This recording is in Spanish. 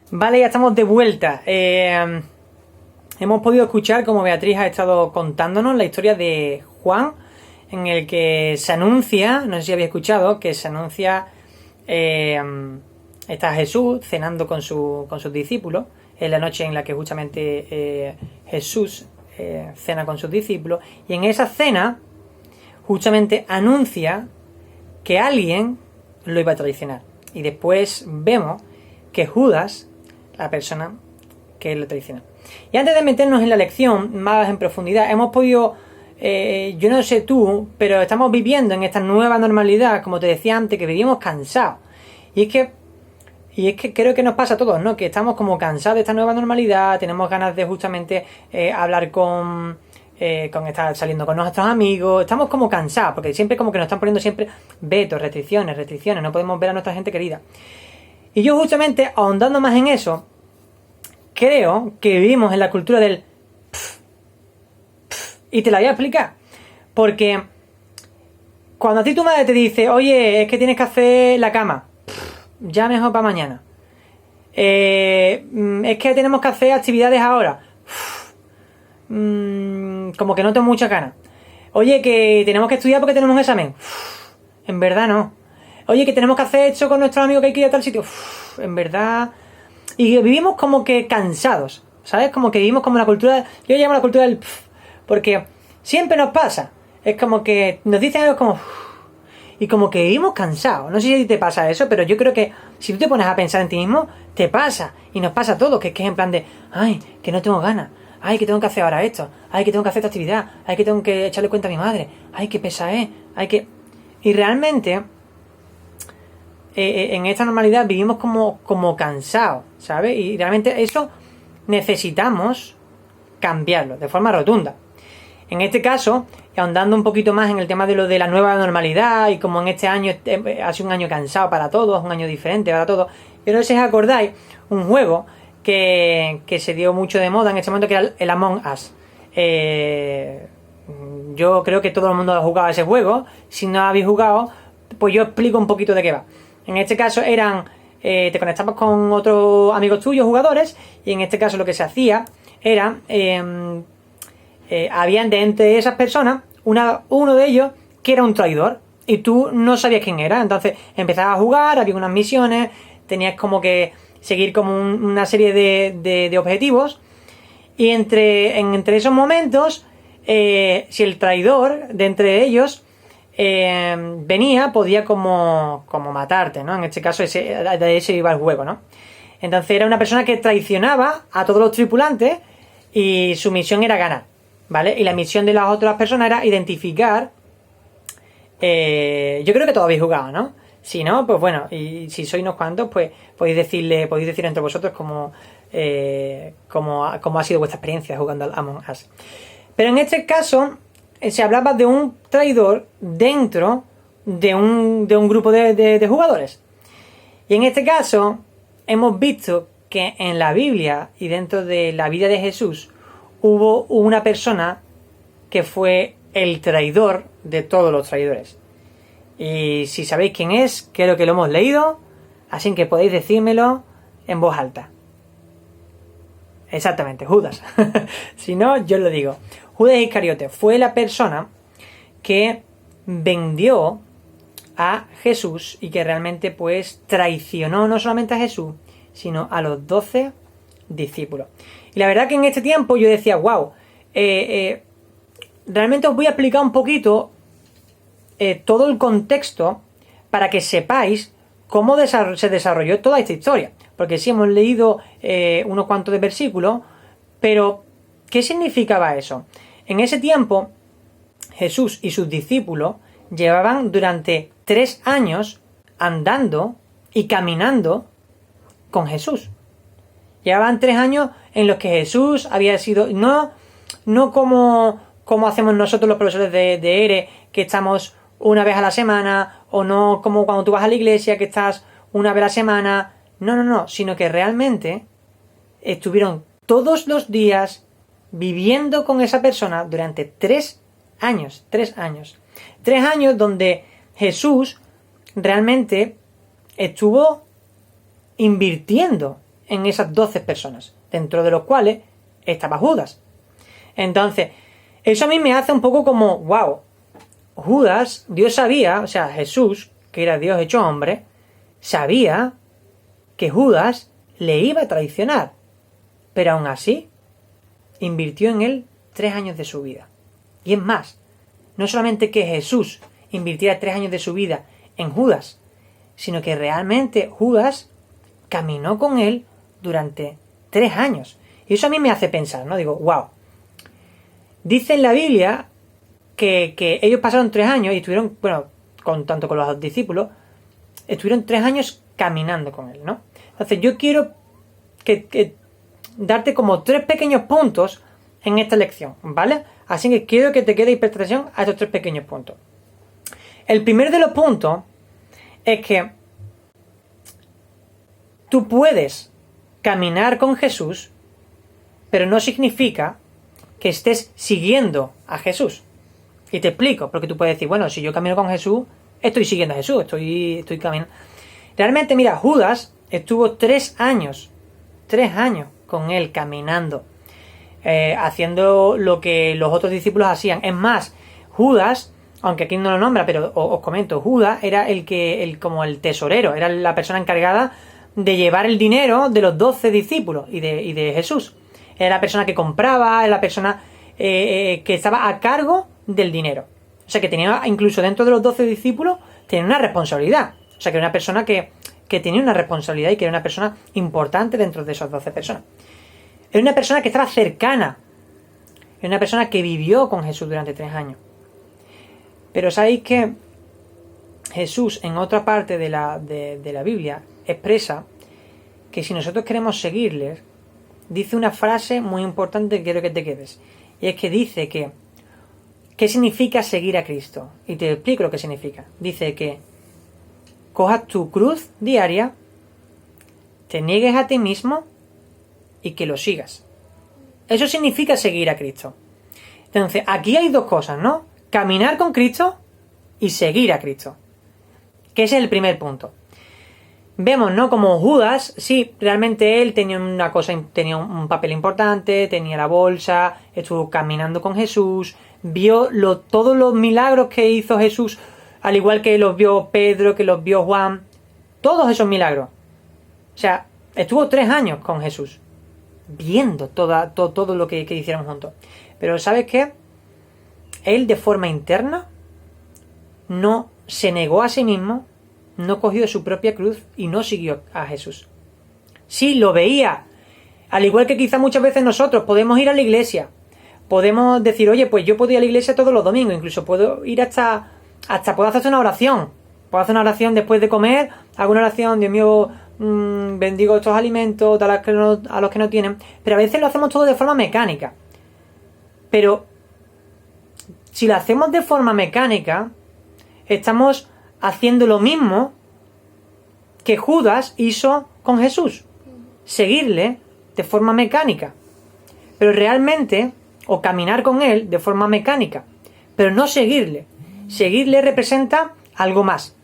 Vale, ya estamos de vuelta. Hemos podido escuchar como Beatriz ha estado contándonos la historia de Juan, en el que se anuncia, no sé si habéis escuchado, que se anuncia, está Jesús cenando con sus discípulos, en la noche en la que justamente Jesús cena con sus discípulos, y en esa cena justamente anuncia que alguien lo iba a traicionar. Y después vemos que Judas, la persona que lo traiciona. Y antes de meternos en la lección más en profundidad, hemos podido, yo no sé tú, pero estamos viviendo en esta nueva normalidad, como te decía antes, que vivimos cansados. Y es que creo que nos pasa a todos, ¿no? Que estamos como cansados de esta nueva normalidad, tenemos ganas de justamente hablar con estar saliendo con nuestros amigos, estamos como cansados, porque siempre como que nos están poniendo siempre vetos, restricciones, no podemos ver a nuestra gente querida. Y yo justamente, ahondando más en eso, creo que vivimos en la cultura del y te la voy a explicar. Porque cuando a ti tu madre te dice, oye, es que tienes que hacer la cama, ya mejor para mañana. Es que tenemos que hacer actividades ahora. Como que no tengo mucha ganas. Oye, que tenemos que estudiar porque tenemos un examen. En verdad no. Oye, que tenemos que hacer esto con nuestros amigos, que hay que ir a tal sitio. En verdad. Y vivimos como que cansados, ¿sabes? Como que vivimos como la cultura. Yo llamo la cultura del porque siempre nos pasa. Es como que nos dicen algo como. Y como que vivimos cansados. No sé si te pasa eso, pero yo creo que si tú te pones a pensar en ti mismo, te pasa. Y nos pasa a todos, que es en plan de, ay, que no tengo ganas. Ay, que tengo que hacer ahora esto. Ay, que tengo que hacer esta actividad. Ay, que tengo que echarle cuenta a mi madre. Ay, qué pesa es. Ay, que. Y realmente, en esta normalidad vivimos como cansados, ¿sabes? Y realmente eso necesitamos cambiarlo de forma rotunda. En este caso, ahondando un poquito más en el tema de lo de la nueva normalidad y como en este año ha sido un año cansado para todos, un año diferente para todos, yo no sé si os acordáis, un juego que se dio mucho de moda en este momento, que era el Among Us. Yo creo que todo el mundo ha jugado a ese juego. Si no habéis jugado, pues yo explico un poquito de qué va. En este caso te conectabas con otros amigos tuyos, jugadores, y en este caso lo que se hacía era, habían de entre esas personas, uno de ellos que era un traidor, y tú no sabías quién era. Entonces empezabas a jugar, había unas misiones, tenías como que seguir como una serie de objetivos, y entre esos momentos, si el traidor de entre ellos venía, podía como matarte, ¿no? En este caso de ese iba el juego, ¿no? Entonces era una persona que traicionaba a todos los tripulantes y su misión era ganar, ¿vale? Y la misión de las otras personas era identificar, yo creo que todos habéis jugado, ¿no? Si no, pues bueno, y si sois unos cuantos, pues podéis decir entre vosotros cómo ha sido vuestra experiencia jugando al Among Us. Pero en este caso se hablaba de un traidor dentro de un grupo de jugadores. Y en este caso hemos visto que en la Biblia y dentro de la vida de Jesús hubo una persona que fue el traidor de todos los traidores. Y si sabéis quién es, creo que lo hemos leído, así que podéis decírmelo en voz alta. Exactamente, Judas. Si no, yo lo digo. Judas Iscariote fue la persona que vendió a Jesús y que realmente pues traicionó no solamente a Jesús, sino a los 12 discípulos. Y la verdad que en este tiempo yo decía, wow, realmente os voy a explicar un poquito todo el contexto para que sepáis cómo se desarrolló toda esta historia. Porque sí hemos leído unos cuantos de versículos, pero ¿qué significaba eso? En ese tiempo, Jesús y sus discípulos llevaban durante 3 años andando y caminando con Jesús. Llevaban 3 años en los que Jesús había sido, no como hacemos nosotros los profesores de ERE, que estamos una vez a la semana, o no como cuando tú vas a la iglesia, que estás una vez a la semana. No, sino que realmente estuvieron todos los días viviendo con esa persona durante 3 años. 3 años. 3 años donde Jesús realmente estuvo invirtiendo en esas 12 personas, dentro de los cuales estaba Judas. Entonces, eso a mí me hace un poco como, wow, Judas, Dios sabía, o sea, Jesús, que era Dios hecho hombre, sabía que Judas le iba a traicionar, pero aún así invirtió en él 3 años de su vida. Y es más, no solamente que Jesús invirtiera 3 años de su vida en Judas, sino que realmente Judas caminó con él durante 3 años. Y eso a mí me hace pensar, ¿no? Digo, wow. Dice en la Biblia que ellos pasaron 3 años y estuvieron, bueno, tanto con los discípulos, estuvieron 3 años caminando con él, ¿no? Entonces yo quiero que darte como 3 pequeños puntos en esta lección, ¿vale? Así que quiero que te quede y preste atención a estos 3 pequeños puntos. El primero de los puntos es que tú puedes caminar con Jesús, pero no significa que estés siguiendo a Jesús. Y te explico, porque tú puedes decir, bueno, si yo camino con Jesús, estoy siguiendo a Jesús, estoy caminando. Realmente, mira, Judas estuvo 3 años con él caminando, haciendo lo que los otros discípulos hacían. Es más, Judas, aunque aquí no lo nombra, pero os comento, Judas era como el tesorero, era la persona encargada de llevar el dinero de los 12 discípulos y de Jesús. Era la persona que compraba, era la persona que estaba a cargo del dinero. O sea, que tenía, incluso dentro de los 12 discípulos, tenía una responsabilidad. O sea, que era una persona que tenía una responsabilidad y que era una persona importante dentro de esas 12 personas. Era una persona que estaba cercana. Era una persona que vivió con Jesús durante 3 años. Pero sabéis que Jesús, en otra parte de la Biblia, expresa que si nosotros queremos seguirle, dice una frase muy importante que quiero que te quedes. Y es que dice que, ¿qué significa seguir a Cristo? Y te explico lo que significa. Dice que cojas tu cruz diaria, te niegues a ti mismo y que lo sigas. Eso significa seguir a Cristo. Entonces, aquí hay 2 cosas, ¿no? Caminar con Cristo y seguir a Cristo. Que ese es el primer punto. Vemos, ¿no? Como Judas, sí, realmente él tenía tenía un papel importante, tenía la bolsa, estuvo caminando con Jesús, vio todos los milagros que hizo Jesús, al igual que los vio Pedro, que los vio Juan, todos esos milagros. O sea, estuvo 3 años con Jesús, viendo todo lo que hicieron juntos. Pero ¿sabes qué? Él de forma interna no se negó a sí mismo, no cogió su propia cruz y no siguió a Jesús. Sí, lo veía. Al igual que quizá muchas veces nosotros podemos ir a la iglesia. Podemos decir, oye, pues yo puedo ir a la iglesia todos los domingos. Incluso puedo ir hasta puedo hacer una oración. Puedo hacer una oración después de comer. Hago una oración, Dios mío, bendigo estos alimentos a los que no tienen. Pero a veces lo hacemos todo de forma mecánica. Pero si lo hacemos de forma mecánica, estamos haciendo lo mismo que Judas hizo con Jesús. Seguirle de forma mecánica. Pero realmente, o caminar con él de forma mecánica. Pero no seguirle. Seguirle representa algo más.